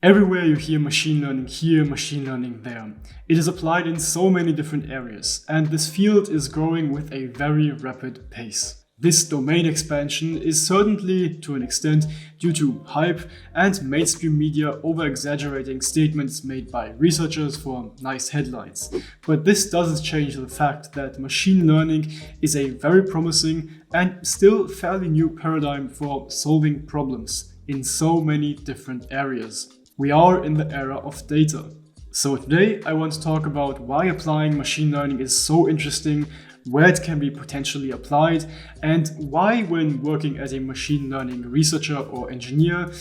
Everywhere you hear machine learning here, machine learning there. It is applied in so many different areas, and this field is growing with a very rapid pace. This domain expansion is certainly, to an extent, due to hype and mainstream media over-exaggerating statements made by researchers for nice headlines. But this doesn't change the fact that machine learning is a very promising and still fairly new paradigm for solving problems in so many different areas. We are in the era of data. So today I want to talk about why applying machine learning is so interesting, where it can be potentially applied, and why when working as a machine learning researcher or engineer,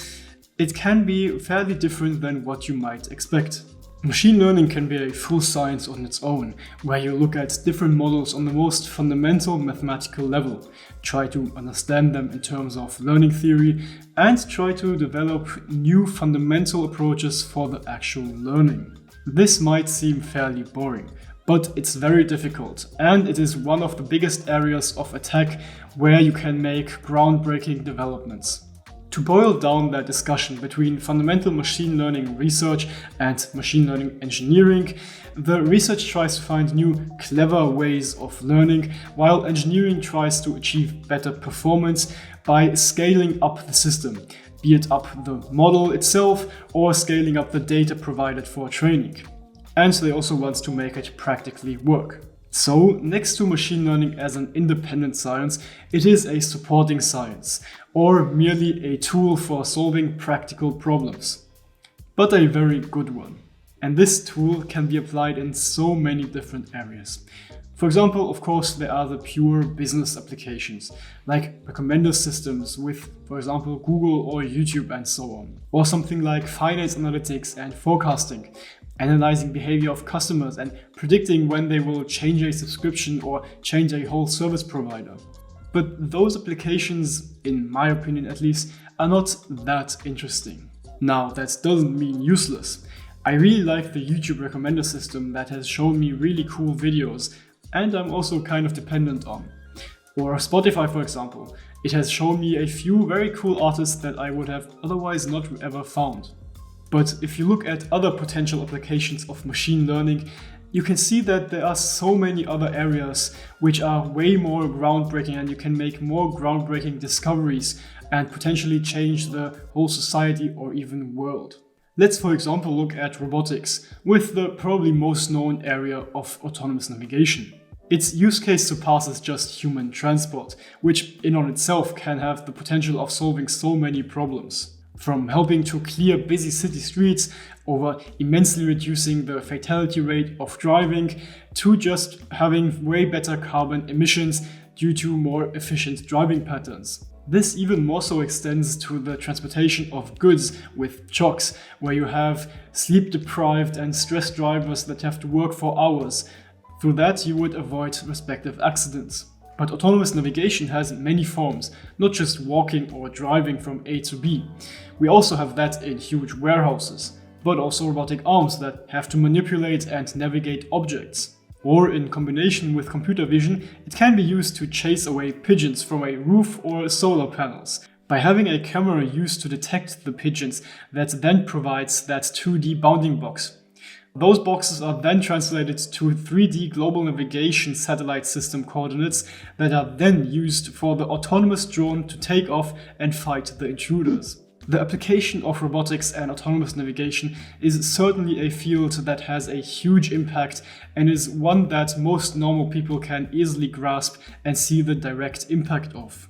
it can be fairly different than what you might expect. Machine learning can be a full science on its own, where you look at different models on the most fundamental mathematical level, try to understand them in terms of learning theory, and try to develop new fundamental approaches for the actual learning. This might seem fairly boring, but it's very difficult, and it is one of the biggest areas of attack where you can make groundbreaking developments. To boil down that discussion between fundamental machine learning research and machine learning engineering, the research tries to find new, clever ways of learning, while engineering tries to achieve better performance by scaling up the system, be it up the model itself or scaling up the data provided for training. And they also want to make it practically work. So, next to machine learning as an independent science, it is a supporting science, or merely a tool for solving practical problems. But a very good one. And this tool can be applied in so many different areas. For example, of course, there are the pure business applications, like recommender systems with, for example, Google or YouTube and so on. Or something like finance analytics and forecasting, analyzing behavior of customers and predicting when they will change a subscription or change a whole service provider. But those applications, in my opinion at least, are not that interesting. Now, that doesn't mean useless. I really like the YouTube recommender system that has shown me really cool videos, and I'm also kind of dependent on. Or Spotify, for example. It has shown me a few very cool artists that I would have otherwise not ever found. But if you look at other potential applications of machine learning, you can see that there are so many other areas which are way more groundbreaking, and you can make more groundbreaking discoveries and potentially change the whole society or even world. Let's for example look at robotics, with the probably most known area of autonomous navigation. Its use case surpasses just human transport, which in on itself can have the potential of solving so many problems. From helping to clear busy city streets, over immensely reducing the fatality rate of driving, to just having way better carbon emissions due to more efficient driving patterns. This even more so extends to the transportation of goods with trucks, where you have sleep-deprived and stressed drivers that have to work for hours. Through that you would avoid respective accidents. But autonomous navigation has many forms, not just walking or driving from A to B. We also have that in huge warehouses, but also robotic arms that have to manipulate and navigate objects. Or in combination with computer vision, it can be used to chase away pigeons from a roof or solar panels, by having a camera used to detect the pigeons that then provides that 2D bounding box. Those boxes are then translated to 3D global navigation satellite system coordinates that are then used for the autonomous drone to take off and fight the intruders. The application of robotics and autonomous navigation is certainly a field that has a huge impact and is one that most normal people can easily grasp and see the direct impact of.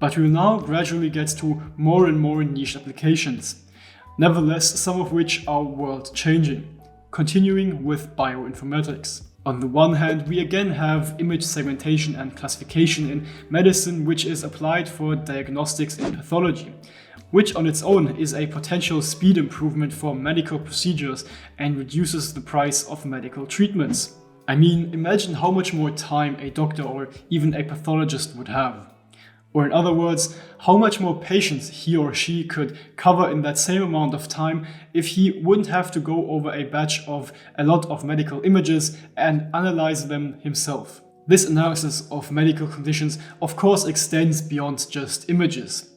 But we will now gradually get to more and more niche applications. Nevertheless, some of which are world-changing. Continuing with bioinformatics. On the one hand, we again have image segmentation and classification in medicine, which is applied for diagnostics in pathology, which on its own is a potential speed improvement for medical procedures and reduces the price of medical treatments. I mean, imagine how much more time a doctor or even a pathologist would have. Or in other words, how much more patients he or she could cover in that same amount of time if he wouldn't have to go over a batch of a lot of medical images and analyze them himself. This analysis of medical conditions of course extends beyond just images.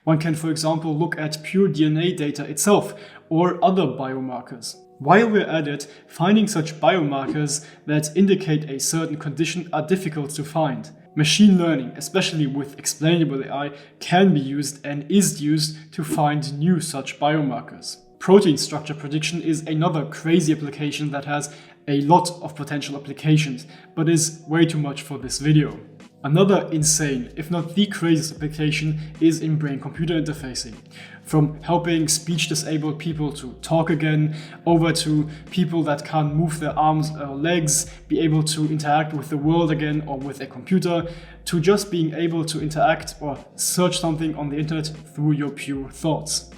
One can, for example, look at pure DNA data itself or other biomarkers. While we're at it, finding such biomarkers that indicate a certain condition are difficult to find. Machine learning, especially with explainable AI, can be used and is used to find new such biomarkers. Protein structure prediction is another crazy application that has a lot of potential applications, but is way too much for this video. Another insane, if not the craziest application, is in brain-computer interfacing. From helping speech-disabled people to talk again, over to people that can't move their arms or legs, be able to interact with the world again or with a computer, to just being able to interact or search something on the internet through your pure thoughts.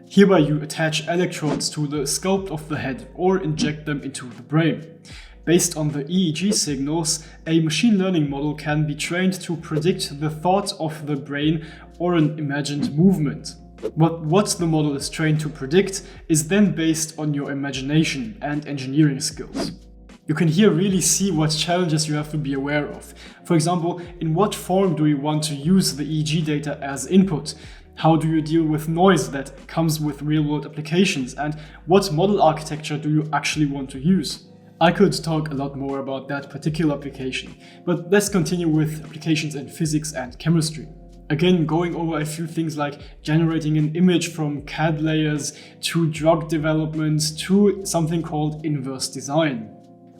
Hereby you attach electrodes to the sculpt of the head or inject them into the brain. Based on the EEG signals, a machine learning model can be trained to predict the thoughts of the brain or an imagined movement. What the model is trained to predict is then based on your imagination and engineering skills. You can here really see what challenges you have to be aware of. For example, in what form do you want to use the EEG data as input? How do you deal with noise that comes with real-world applications? And what model architecture do you actually want to use? I could talk a lot more about that particular application, but let's continue with applications in physics and chemistry. Again, going over a few things like generating an image from CAD layers to drug development to something called inverse design.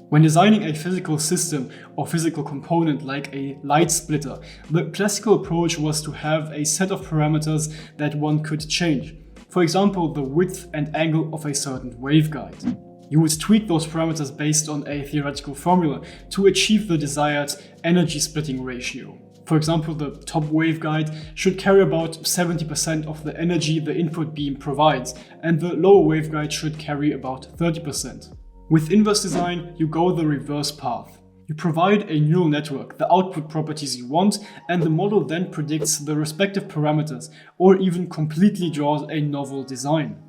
When designing a physical system or physical component like a light splitter, the classical approach was to have a set of parameters that one could change. For example, the width and angle of a certain waveguide. You would tweak those parameters based on a theoretical formula to achieve the desired energy splitting ratio. For example, the top waveguide should carry about 70% of the energy the input beam provides, and the lower waveguide should carry about 30%. With inverse design, you go the reverse path. You provide a neural network the output properties you want, and the model then predicts the respective parameters, or even completely draws a novel design.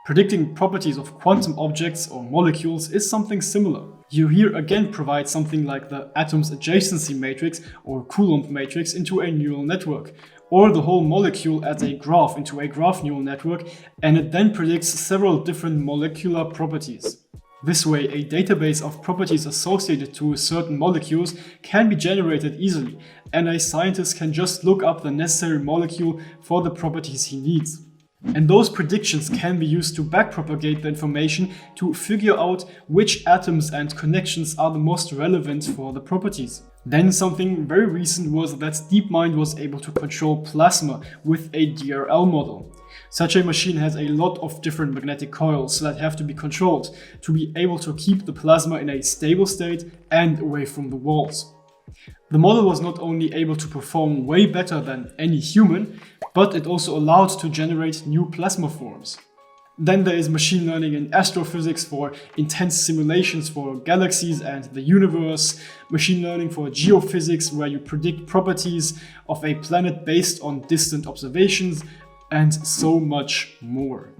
Predicting properties of quantum objects or molecules is something similar. You here again provide something like the atom's adjacency matrix or Coulomb matrix into a neural network, or the whole molecule as a graph into a graph neural network, and it then predicts several different molecular properties. This way, a database of properties associated to certain molecules can be generated easily, and a scientist can just look up the necessary molecule for the properties he needs. And those predictions can be used to backpropagate the information to figure out which atoms and connections are the most relevant for the properties. Then something very recent was that DeepMind was able to control plasma with a DRL model. Such a machine has a lot of different magnetic coils that have to be controlled to be able to keep the plasma in a stable state and away from the walls. The model was not only able to perform way better than any human, but it also allowed to generate new plasma forms. Then there is machine learning in astrophysics for intense simulations for galaxies and the universe, machine learning for geophysics where you predict properties of a planet based on distant observations, and so much more.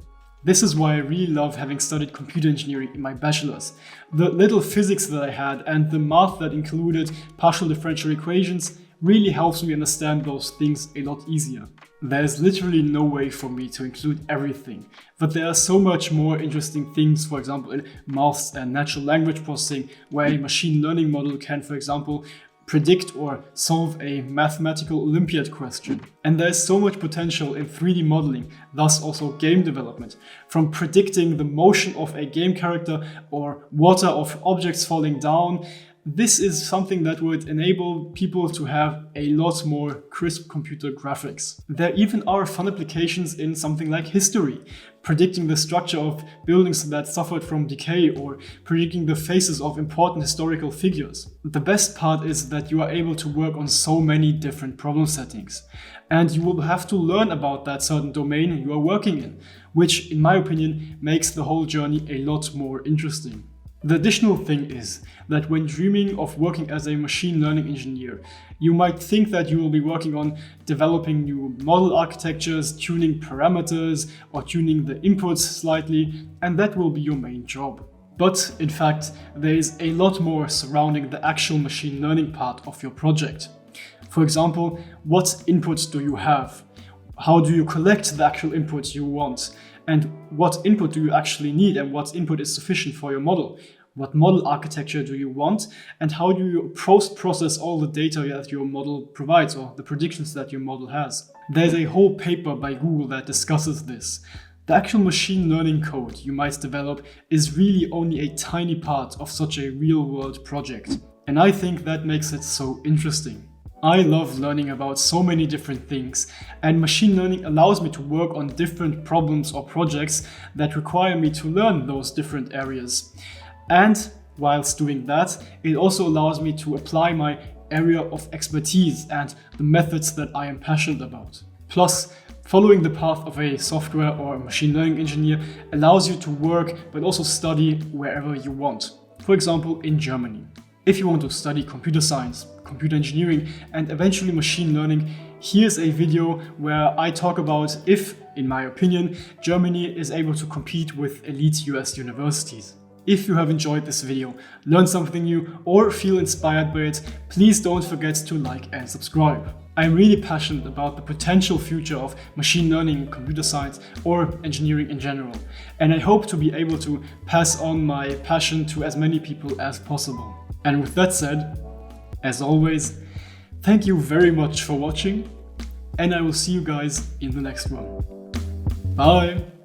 This is why I really love having studied computer engineering in my bachelor's. The little physics that I had and the math that included partial differential equations really helps me understand those things a lot easier. There's literally no way for me to include everything, but there are so much more interesting things, for example in maths and natural language processing, where a machine learning model can, for example, predict or solve a mathematical Olympiad question. And there's so much potential in 3D modeling, thus also game development. From predicting the motion of a game character or water of objects falling down, this is something that would enable people to have a lot more crisp computer graphics. There even are fun applications in something like history, predicting the structure of buildings that suffered from decay or predicting the faces of important historical figures. The best part is that you are able to work on so many different problem settings, and you will have to learn about that certain domain you are working in, which in my opinion makes the whole journey a lot more interesting. The additional thing is that when dreaming of working as a machine learning engineer, you might think that you will be working on developing new model architectures, tuning parameters, or tuning the inputs slightly, and that will be your main job. But in fact, there is a lot more surrounding the actual machine learning part of your project. For example, what inputs do you have? How do you collect the actual input you want? And what input do you actually need, and what input is sufficient for your model? What model architecture do you want? And how do you process all the data that your model provides, or the predictions that your model has? There's a whole paper by Google that discusses this. The actual machine learning code you might develop is really only a tiny part of such a real-world project. And I think that makes it so interesting. I love learning about so many different things, and machine learning allows me to work on different problems or projects that require me to learn those different areas. And whilst doing that, it also allows me to apply my area of expertise and the methods that I am passionate about. Plus, following the path of a software or machine learning engineer allows you to work but also study wherever you want. For example, in Germany. If you want to study computer science, computer engineering, and eventually machine learning, here's a video where I talk about if, in my opinion, Germany is able to compete with elite US universities. If you have enjoyed this video, learned something new, or feel inspired by it, please don't forget to like and subscribe. I'm really passionate about the potential future of machine learning, computer science, or engineering in general, and I hope to be able to pass on my passion to as many people as possible. And with that said, as always, thank you very much for watching, and I will see you guys in the next one. Bye!